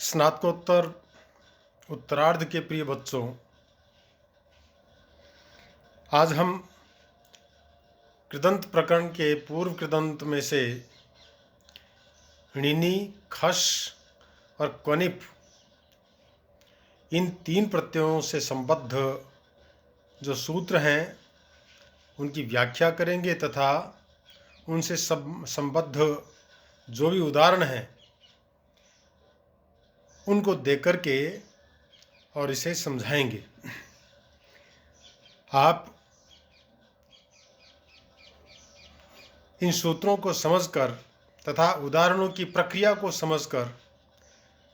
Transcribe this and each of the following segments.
स्नातकोत्तर उत्तरार्ध के प्रिय बच्चों, आज हम कृदंत प्रकरण के पूर्व कृदंत में से णिनि, खश और क्वनिप इन तीन प्रत्ययों से संबद्ध जो सूत्र हैं उनकी व्याख्या करेंगे तथा उनसे संबद्ध जो भी उदाहरण हैं उनको देकर के और इसे समझाएंगे। आप इन सूत्रों को समझकर तथा उदाहरणों की प्रक्रिया को समझकर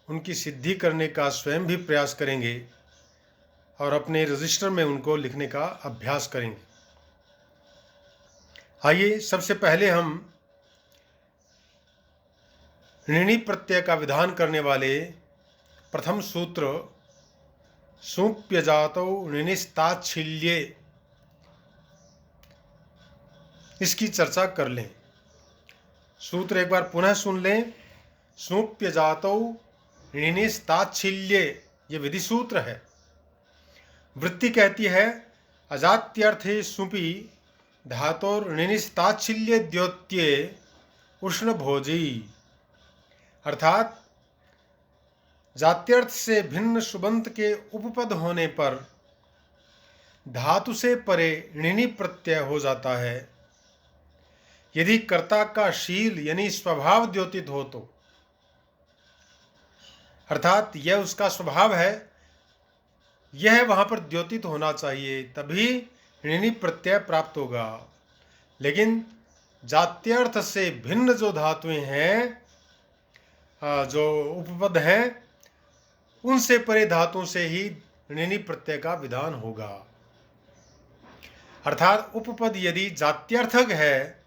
उनकी सिद्धि करने का स्वयं भी प्रयास करेंगे और अपने रजिस्टर में उनको लिखने का अभ्यास करेंगे। आइए सबसे पहले हम णिनि प्रत्यय का विधान करने वाले प्रथम सूत्र सुप्यजातौ णिनिस्ताच्छील्ये इसकी चर्चा कर लें। सूत्र एक बार पुनः सुन लें। सुप्यजातौ णिनिस्ताच्छील्ये ये विधि सूत्र है। वृत्ति कहती है अजात्यर्थे सुपि धातोर णिनिस्ताच्छील्ये द्योत्ये उष्ण भोजी, अर्थात जात्यर्थ से भिन्न सुबंत के उपपद होने पर धातु से परे णिनि प्रत्यय हो जाता है। यदि कर्ता का शील यानी स्वभाव द्योतित हो तो, अर्थात यह उसका स्वभाव है, यह वहां पर द्योतित होना चाहिए, तभी णिनि प्रत्यय प्राप्त होगा। लेकिन जात्यर्थ से भिन्न जो धातुएं हैं, जो उपपद हैं, उनसे परे धातुओं से ही णिनि प्रत्यय का विधान होगा। अर्थात उपपद यदि जात्यर्थक है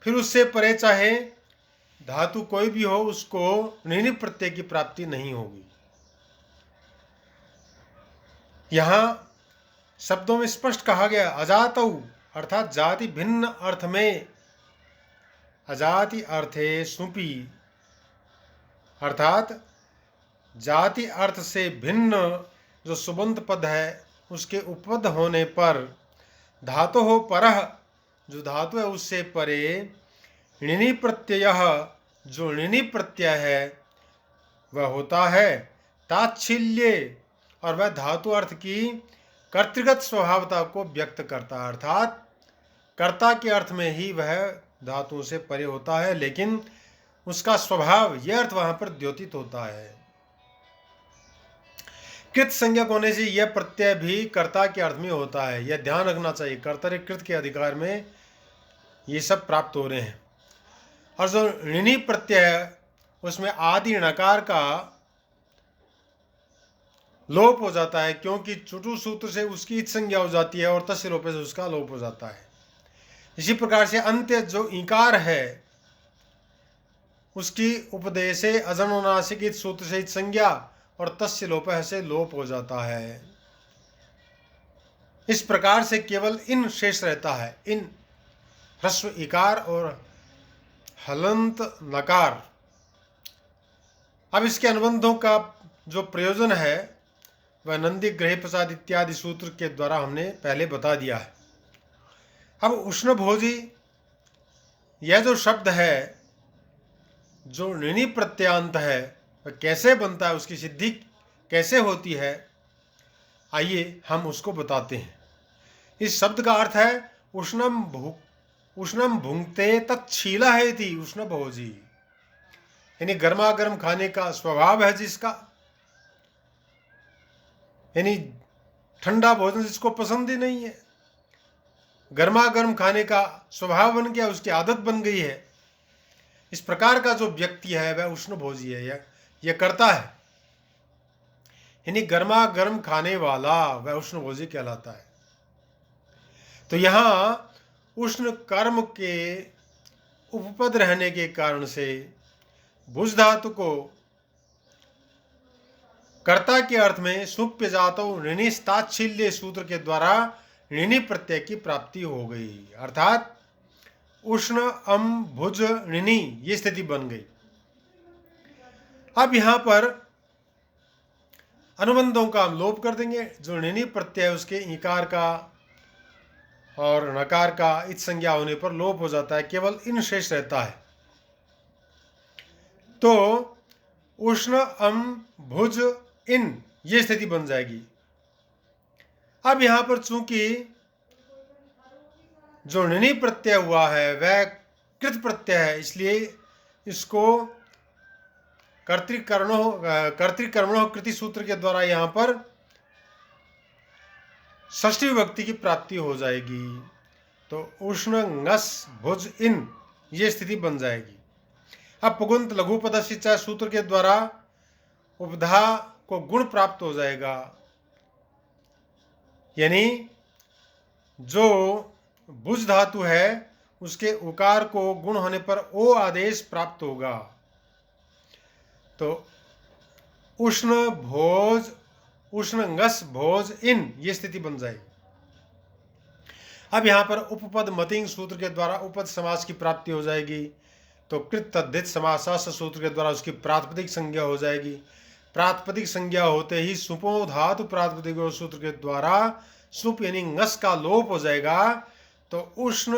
फिर उससे परे चाहे धातु कोई भी हो उसको णिनि प्रत्यय की प्राप्ति नहीं होगी। यहां शब्दों में स्पष्ट कहा गया अजातौ, अर्थात जाति भिन्न अर्थ में, अजाति अर्थे सुपि, अर्थात जाति अर्थ से भिन्न जो सुबंत पद है उसके उपपद होने पर धातु हो परह, जो धातु है उससे परे णिनि प्रत्यय, जो णिनि प्रत्यय है वह होता है ताच्छील्ये, और वह धातु अर्थ की कर्तृगत स्वभावता को व्यक्त करता है। अर्थात कर्ता के अर्थ में ही वह धातुओं से परे होता है, लेकिन उसका स्वभाव यह अर्थ वहां पर द्योतित होता है। कृत संज्ञक होने से यह प्रत्यय भी कर्ता के अर्थ में होता है, यह ध्यान रखना चाहिए। कर्तरी कृत के अधिकार में ये सब प्राप्त हो रहे हैं। और जो णिनि प्रत्यय है उसमें आदि णकार का लोप हो जाता है, क्योंकि चुटु सूत्र से उसकी इच संज्ञा हो जाती है और तस्य लोपे से उसका लोप हो जाता है। इसी प्रकार से अंत्य जो ईकार है उसकी उपदेशे अजनुनासिक इच सूत्र से इच संज्ञा और तस्य लोप से लोप हो जाता है। इस प्रकार से केवल इन शेष रहता है, इन ह्रस्व इकार और हलंत नकार। अब इसके अनुबंधों का जो प्रयोजन है वह नंदी ग्रह प्रसाद इत्यादि सूत्र के द्वारा हमने पहले बता दिया है। अब उष्ण भोजी यह जो शब्द है जो णिनि प्रत्यांत है वह कैसे बनता है, उसकी सिद्धि कैसे होती है, आइए हम उसको बताते हैं। इस शब्द का अर्थ है उष्णम भुंक्ते तत्शीला है थी उष्ण भोजी, यानी गर्मा गर्म खाने का स्वभाव है जिसका, यानी ठंडा भोजन जिसको पसंद ही नहीं है, गर्मा गर्म खाने का स्वभाव बन गया, उसकी आदत बन गई है। इस प्रकार का जो व्यक्ति है वह उष्ण भोजी है, यह करता है, यानी गर्मा गर्म खाने वाला वह उष्ण भोजी कहलाता है। तो यहां उष्ण कर्म के उपपद रहने के कारण से भुज धातु को कर्ता के अर्थ में सुप्यजातौ णिनिस्ताच्छील्ये सूत्र के द्वारा णिनि प्रत्यय की प्राप्ति हो गई, अर्थात उष्ण अम भुज णिनि ये स्थिति बन गई। अब यहाँ पर अनुबंधों का हम लोप कर देंगे। जो ऋणी प्रत्यय है उसके ईकार का और नकार का इच संज्ञा होने पर लोप हो जाता है, केवल इन शेष रहता है। तो उष्ण अम भुज इन ये स्थिति बन जाएगी। अब यहां पर चूंकि जो ऋणी प्रत्यय हुआ है वह कृत प्रत्यय है, इसलिए इसको कर्तृकर्मणो कृति सूत्र के द्वारा यहां पर षष्ठी विभक्ति की प्राप्ति हो जाएगी। तो उष्ण ngस भुज इन ये स्थिति बन जाएगी। अब पुगुंत लघु पदस्थ सूत्र के द्वारा उपधा को गुण प्राप्त हो जाएगा, यानी जो भुज धातु है उसके उकार को गुण होने पर ओ आदेश प्राप्त होगा। तो उष्ण भोज उष्ण ngस भोज इन ये स्थिति बन जाएगी। अब यहाँ पर उपपद मतिंग सूत्र के द्वारा उपपद समास की प्राप्ति हो जाएगी। तो कृत तद्धित समासास सूत्र के द्वारा उसकी प्रातिपदिक संज्ञा हो जाएगी। प्रातिपदिक संज्ञा होते ही सुपो धातु प्रातिपदिक सूत्र के द्वारा सुप यानी ngस का लोप हो जाएगा। तो उष्ण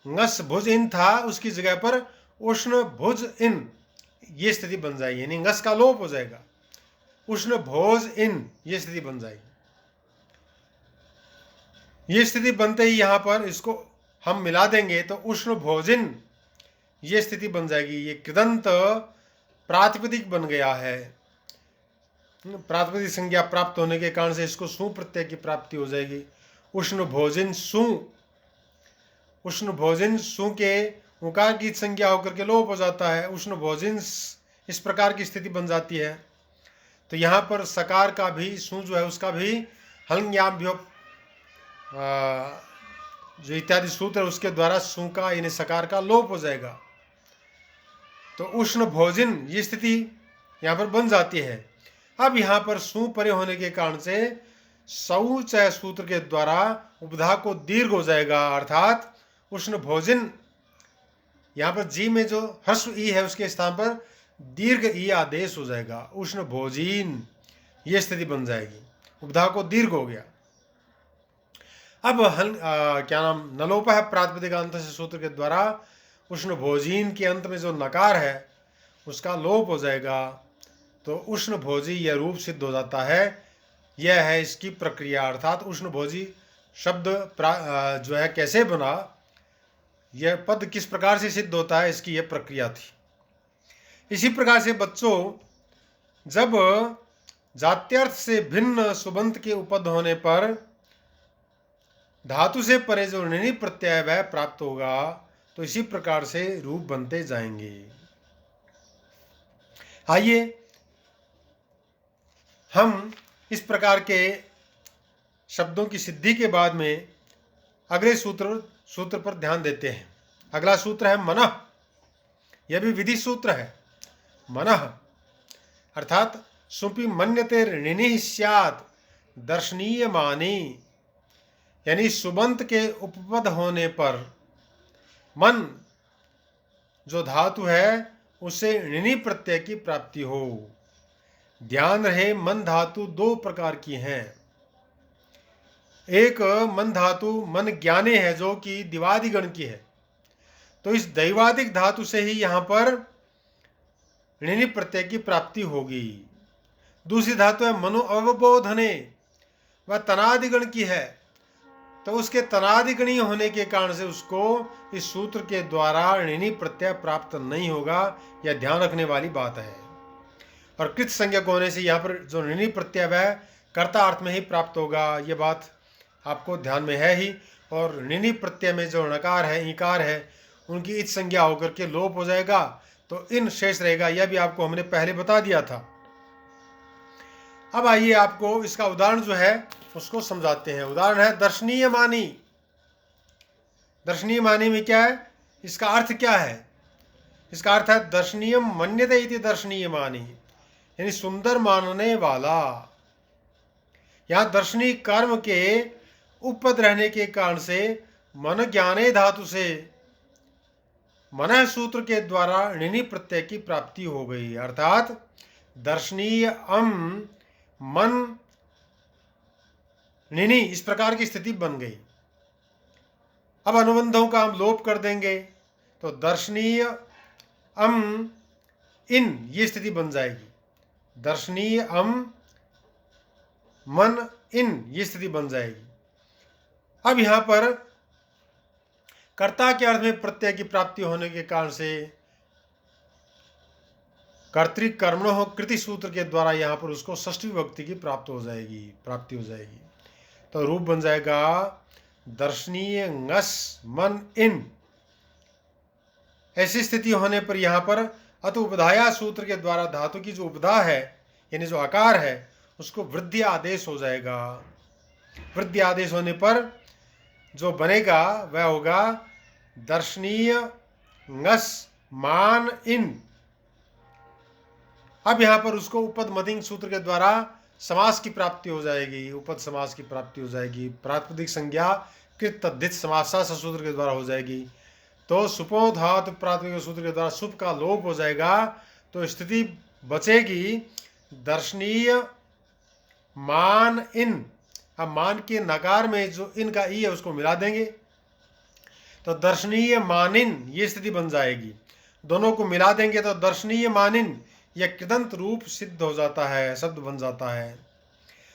ngस भुज इन था, उसकी जगह पर उष्ण भुज इन ये स्थिति बन जाएगी, यानी ngस का लोप हो जाएगा, उष्ण भोज इन ये स्थिति बन जाएगी। ये स्थिति बनते ही यहाँ पर इसको हम मिला देंगे तो उष्ण भोजिन ये स्थिति बन जाएगी। ये कृदंत प्रातिपदिक बन गया है। प्रातिपदिक संज्ञा प्राप्त होने के कारण से इसको सु प्रत्यय की प्राप्ति हो जाएगी। उष्ण भोजिन सु, उष्ण भोजिन सु के उकार की संज्ञा होकर के लोप हो जाता है। उष्ण भोजिन इस प्रकार की स्थिति बन जाती है। तो यहाँ पर सकार का भी सु जो है उसका भी हलंग्याभ्यो जो इत्यादि सूत्र है उसके द्वारा सु का यानी सकार का लोप हो जाएगा। तो उष्ण भोजिन ये स्थिति यहाँ पर बन जाती है। अब यहाँ पर सु परे होने के कारण से शौच सूत्र के द्वारा उपधा को दीर्घ हो जाएगा, अर्थात उष्ण भोजिन यहाँ पर जी में जो ह्रस्व ई है उसके स्थान पर दीर्घ ई आदेश हो जाएगा, उष्ण भोजिन ये स्थिति बन जाएगी। उपधा को दीर्घ हो गया। अब क्या नाम नलोप है प्रातिपदिकांत से सूत्र के द्वारा उष्ण भोजीन के अंत में जो नकार है उसका लोप हो जाएगा। तो उष्ण भोजी यह रूप सिद्ध हो जाता है। यह है इसकी प्रक्रिया, अर्थात उष्ण भोजी शब्द जो है कैसे बना, यह पद किस प्रकार से सिद्ध होता है, इसकी यह प्रक्रिया थी। इसी प्रकार से बच्चों, जब जात्यर्थ से भिन्न सुबंत के उपद होने पर धातु से परे जो ऋणी प्रत्यय वह प्राप्त होगा, तो इसी प्रकार से रूप बनते जाएंगे। आइए हम इस प्रकार के शब्दों की सिद्धि के बाद में अगले सूत्र पर ध्यान देते हैं। अगला सूत्र है मनः। यह भी विधि सूत्र है। मनः अर्थात सुपि मन्यते ऋणिः स्यात् दर्शनीय मानी, यानी सुबंत के उपपद होने पर मन जो धातु है उसे ऋणी प्रत्यय की प्राप्ति हो। ध्यान रहे मन धातु दो प्रकार की हैं। एक मन धातु मन ज्ञाने है जो कि दिवादिगण की है, तो इस दैवादिक धातु से ही यहाँ पर ऋणी प्रत्यय की प्राप्ति होगी। दूसरी धातु है मनो अवबोधने, वह तनादिगण की है, तो उसके तनादिगणीय होने के कारण से उसको इस सूत्र के द्वारा ऋणी प्रत्यय प्राप्त नहीं होगा। यह ध्यान रखने वाली बात है। और कृत संज्ञक होने से यहाँ पर जो ऋणी प्रत्यय वह कर्ता अर्थ में ही प्राप्त होगा, यह बात आपको ध्यान में है ही। और ऋणी प्रत्यय में जो णकार है ईकार है उनकी इच संज्ञा होकर के लोप हो जाएगा, तो इन शेष रहेगा। यह भी आपको हमने पहले बता दिया था। अब आइए आपको इसका उदाहरण जो है उसको समझाते हैं। उदाहरण है दर्शनीय मानी। दर्शनीय मानी में क्या है, इसका अर्थ क्या है? इसका अर्थ है दर्शनीय मन्यते इति दर्शनीय मानी, यानी सुंदर मानने वाला। यहाँ दर्शनीय कर्म के उपपद रहने के कारण से मन ज्ञाने धातु से मनः सूत्र के द्वारा णिनि प्रत्यय की प्राप्ति हो गई, अर्थात दर्शनीय मन णिनि इस प्रकार की स्थिति बन गई। अब अनुबंधों का हम लोप कर देंगे तो दर्शनीय इन ये स्थिति बन जाएगी। दर्शनीय मन इन ये स्थिति बन जाएगी। अब यहाँ पर कर्ता के अर्थ में प्रत्यय की प्राप्ति होने के कारण से कर्तृकर्मणोः कृति सूत्र के द्वारा यहाँ पर उसको षष्ठी विभक्ति की प्राप्ति हो जाएगी। तो रूप बन जाएगा दर्शनीय ngस मन इन। ऐसी स्थिति होने पर यहाँ पर अत उपधाया सूत्र के द्वारा धातु की जो उपधा है यानी जो आकार है उसको वृद्धि आदेश हो जाएगा। वृद्धि आदेश होने पर जो बनेगा वह होगा दर्शनीय ngस मान इन। अब यहाँ पर उसको उपद मदिंग सूत्र के द्वारा समास की प्राप्ति हो जाएगी, उपद समास की प्राप्ति हो जाएगी। प्रातिपदिक संज्ञा कृत तद्धित समासा सूत्र के द्वारा हो जाएगी। तो सुपो धातु प्रातिपदिक सूत्र के द्वारा सुप का लोप हो जाएगा। तो स्थिति बचेगी दर्शनीय मान इन। अब मान के नकार में जो इन का ई है उसको मिला देंगे तो दर्शनीय मानिन ये स्थिति बन जाएगी। दोनों को मिला देंगे तो दर्शनीय मानिन यह कृदंत रूप सिद्ध हो जाता है, शब्द बन जाता है।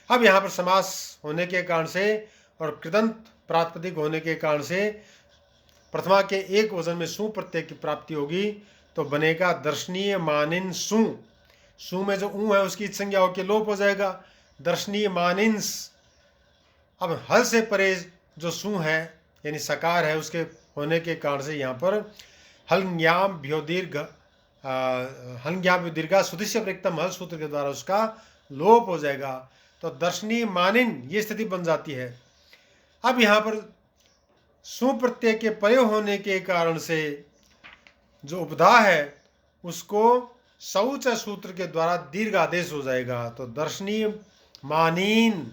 अब यहाँ पर समास होने के कारण से और कृदंत प्रातिपदिक होने के कारण से प्रथमा के एक वचन में सु प्रत्यय की प्राप्ति होगी। तो बनेगा दर्शनीय मानिन सु। सु में जो ऊ है उसकी संज्ञा होकर लोप हो जाएगा, दर्शनीय मानिन्स। अब हल से परे जो सु है यानी सकार है उसके होने के कारण से यहाँ पर हलज्ञाम दीर्घा सुदिश्य प्रयुक्तम हल सूत्र के द्वारा उसका लोप हो जाएगा। तो दर्शनीय मानिन ये स्थिति बन जाती है। अब यहाँ पर सु प्रत्यय के प्रयोग होने के कारण से जो उपधा है उसको शौच सूत्र के द्वारा दीर्घ आदेश हो जाएगा। तो दर्शनीय मानीन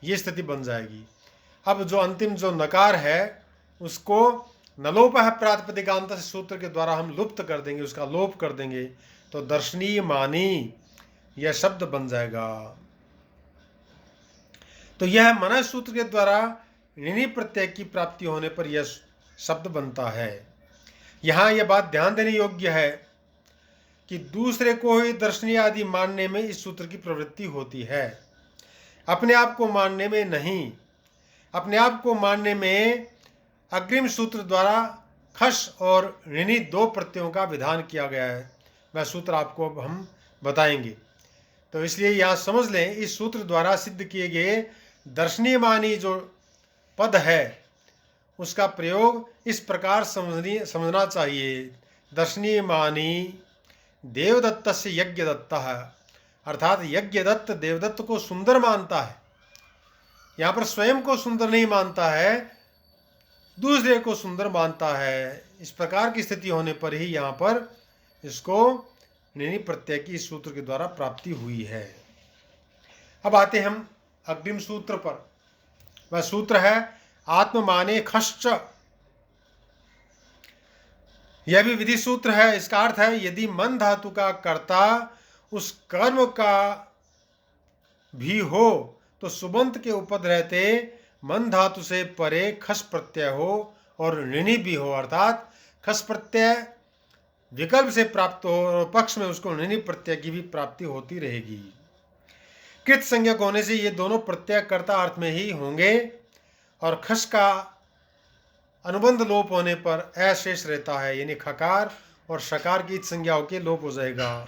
ये स्थिति बन जाएगी। अब जो अंतिम जो नकार है उसको नलोप है प्रातिपदिकांत सूत्र के द्वारा हम लुप्त कर देंगे, उसका लोप कर देंगे। तो दर्शनीय मानी यह शब्द बन जाएगा। तो यह मनः सूत्र के द्वारा णिनि प्रत्यय की प्राप्ति होने पर यह शब्द बनता है। यहाँ यह बात ध्यान देने योग्य है कि दूसरे को ही दर्शनीय आदि मानने में इस सूत्र की प्रवृत्ति होती है, अपने आप को मानने में नहीं। अपने आप को मानने में अग्रिम सूत्र द्वारा खस और णिनि दो प्रत्ययों का विधान किया गया है। वह सूत्र आपको अब हम बताएंगे। तो इसलिए यहाँ समझ लें, इस सूत्र द्वारा सिद्ध किए गए दर्शनीय मानी जो पद है उसका प्रयोग इस प्रकार समझना चाहिए। दर्शनीय मानी देवदत्त से यज्ञदत्त है, अर्थात यज्ञदत्त देवदत्त को सुंदर मानता है। यहाँ पर स्वयं को सुंदर नहीं मानता है, दूसरे को सुंदर मानता है। इस प्रकार की स्थिति होने पर ही यहाँ पर इसको णिनि प्रत्यय की इस सूत्र के द्वारा प्राप्ति हुई है। अब आते हम अग्रिम सूत्र पर। वह सूत्र है आत्ममाने खश्च। यह भी विधि सूत्र है। इसका अर्थ है यदि मन धातु का कर्ता उस कर्म का भी हो तो सुबंत के उपद रहते मन धातु से परे खस प्रत्यय हो और णिनि भी हो, अर्थात खस प्रत्यय विकल्प से प्राप्त हो और पक्ष में उसको णिनि प्रत्यय की भी प्राप्ति होती रहेगी। कृत संज्ञक होने से ये दोनों प्रत्यय कर्ता अर्थ में ही होंगे और खस का अनुबंध लोप होने पर अशेष रहता है, यानी खकार और शकार की संज्ञाओं के लोप हो जाएगा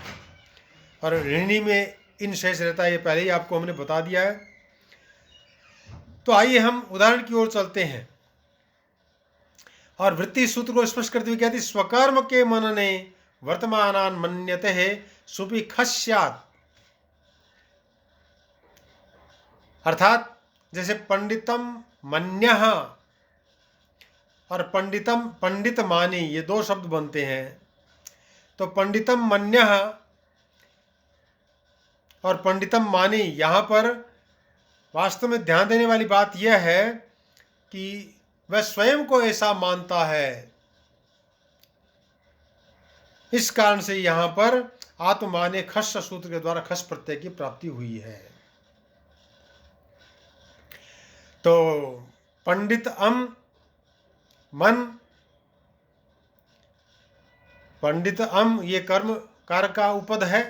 और ऋणी में इन शेष रहता है। ये पहले ही आपको हमने बता दिया है। तो आइए हम उदाहरण की ओर चलते हैं और वृत्ति सूत्र को स्पष्ट करते हुए कहती स्वकर्म के मनने वर्तमानान मन्यते है सुपि खस्यात्, अर्थात जैसे पंडितम मन्यः और पंडितम पंडित मानी ये दो शब्द बनते हैं। तो पंडितम मन्यः और पंडितम मानी, यहाँ पर वास्तव में ध्यान देने वाली बात यह है कि वह स्वयं को ऐसा मानता है इस कारण से यहाँ पर आत्माने खस सूत्र के द्वारा खस प्रत्यय की प्राप्ति हुई है। तो पंडित मन, पंडित ये कर्म कारक का उपद है,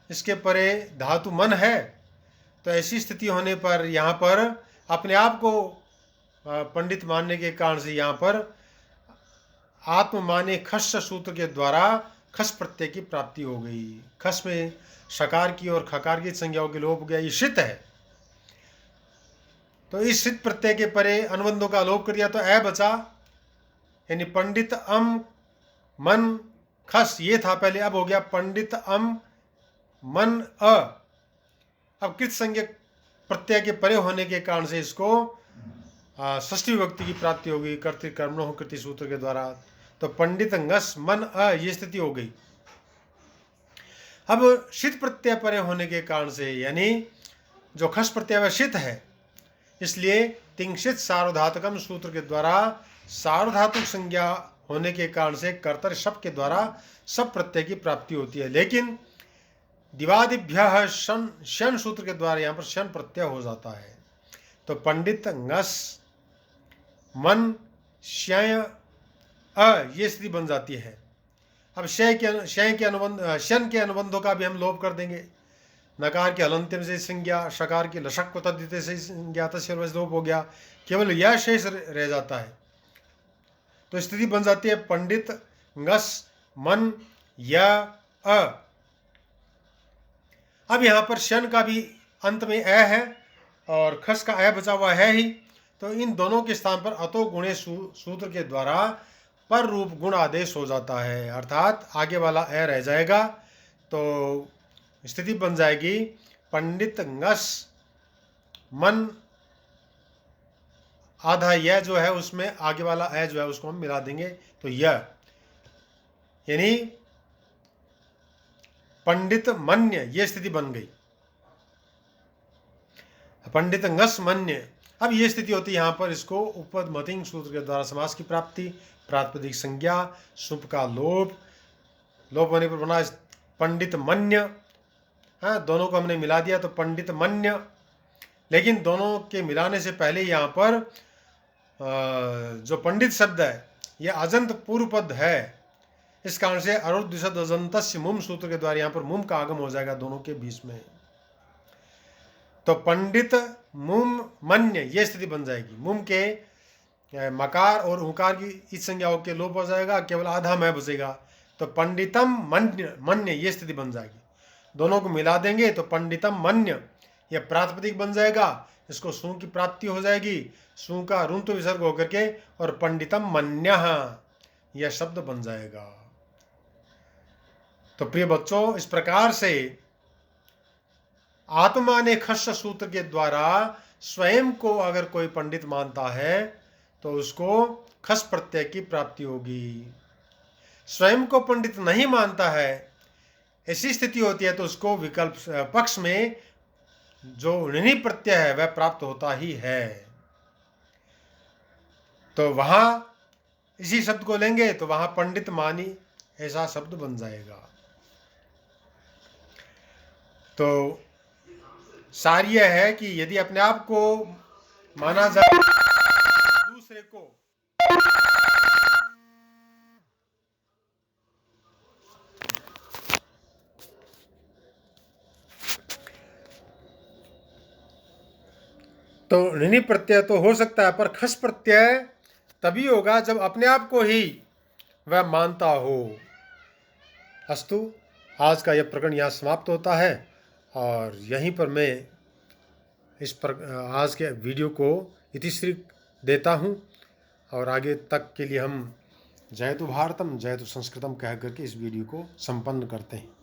इसके परे धातु मन है। तो ऐसी स्थिति होने पर यहाँ पर अपने आप को पंडित मानने के कारण से यहाँ पर आत्म माने खस सूत्र के द्वारा खस प्रत्यय की प्राप्ति हो गई। खस में शकार की और खकार की संज्ञाओं के लोप हो गया, ये शित है। तो इस शित प्रत्यय के परे अनुबंधों का लोप कर दिया तो ए बचा, यानी पंडित मन खस ये था पहले, अब हो गया पंडित मन अ। अब कृत संज्ञक प्रत्यय के परे होने के कारण से इसको षष्ठी विभक्ति की प्राप्ति हो गई कर्तृकर्मणों कृति सूत्र के द्वारा। तो पंडित ngस मन अ ये स्थिति हो गई। अब शित प्रत्यय परे होने के कारण से, यानी जो खस प्रत्यय वह शित है, इसलिए तिंशित सार्वधातुकम सूत्र के द्वारा सार्वधातुक संज्ञा होने के कारण से कर्तव्य शब्द के द्वारा सब प्रत्यय की प्राप्ति होती है। लेकिन दिवादिभ्य शन सूत्र के द्वारा यहाँ पर शन प्रत्यय हो जाता है। तो पंडित ngस मन श्यय अ ये स्थिति बन जाती है। अब शय के अनुबंध शन के अनुबंधों का भी हम लोप कर देंगे। नकार के हलंत्यम से संज्ञा, शकार की लशक को तद्धिते से संज्ञा, लोप हो गया, केवल यह शेष रह जाता है। तो स्थिति बन जाती है पंडित ngस मन य अ। अब यहाँ पर शन का भी अंत में अ है और खस का अ बचा हुआ है ही। तो इन दोनों के स्थान पर अतो गुणे सूत्र के द्वारा पर रूप गुण आदेश हो जाता है, अर्थात आगे वाला अ रह जाएगा। तो स्थिति बन जाएगी पंडित ngस मन आधा यह जो है उसमें आगे वाला अ जो है उसको हम मिला देंगे, तो यह यानी पंडित मन्य ये स्थिति बन गई। पंडित ngस मन्य, अब ये स्थिति होती है यहाँ पर इसको उपपद मतिंग सूत्र के द्वारा समास की प्राप्ति, प्रातिपदिक संज्ञा, सुप का लोप होने पर बना पंडित मन्य। हाँ, दोनों को हमने मिला दिया तो पंडित मन्य। लेकिन दोनों के मिलाने से पहले यहाँ पर जो पंडित शब्द है ये अजंत पूर्व पद है, इस कारण से अरुद्दिशद अजंतस्य मुम सूत्र के द्वारा यहाँ पर मुम का आगम हो जाएगा दोनों के बीच में। तो पंडित मुम मन्य ये स्थिति बन जाएगी। मुम के मकार और उकार की इस संज्ञाओं के लोप हो जाएगा, केवल आधा मैं बचेगा। तो पंडितम मन्य ये स्थिति बन जाएगी। दोनों को मिला देंगे तो पंडितम मन्य यह प्रातिपदिक बन जाएगा, इसको सु की प्राप्ति हो जाएगी, सु का ऋंत विसर्ग होकर के और पंडितम मन्यः यह शब्द बन जाएगा। तो प्रिय बच्चों, इस प्रकार से आत्मा ने खस सूत्र के द्वारा स्वयं को अगर कोई पंडित मानता है तो उसको खस प्रत्यय की प्राप्ति होगी। स्वयं को पंडित नहीं मानता है, ऐसी स्थिति होती है तो उसको विकल्प पक्ष में जो ऋणी प्रत्यय है वह प्राप्त होता ही है। तो वहां इसी शब्द को लेंगे तो वहां पंडित मानी ऐसा शब्द बन जाएगा। तो सार यह है कि यदि अपने आप को माना जाए दूसरे को तो ऋणी प्रत्यय तो हो सकता है, पर खस प्रत्यय तभी होगा जब अपने आप को ही वह मानता हो। अस्तु, आज का यह प्रकरण यहाँ समाप्त होता है और यहीं पर मैं आज के वीडियो को इतिश्री देता हूँ और आगे तक के लिए हम जयतु भारतम जयतु संस्कृतम कह करके इस वीडियो को संपन्न करते हैं।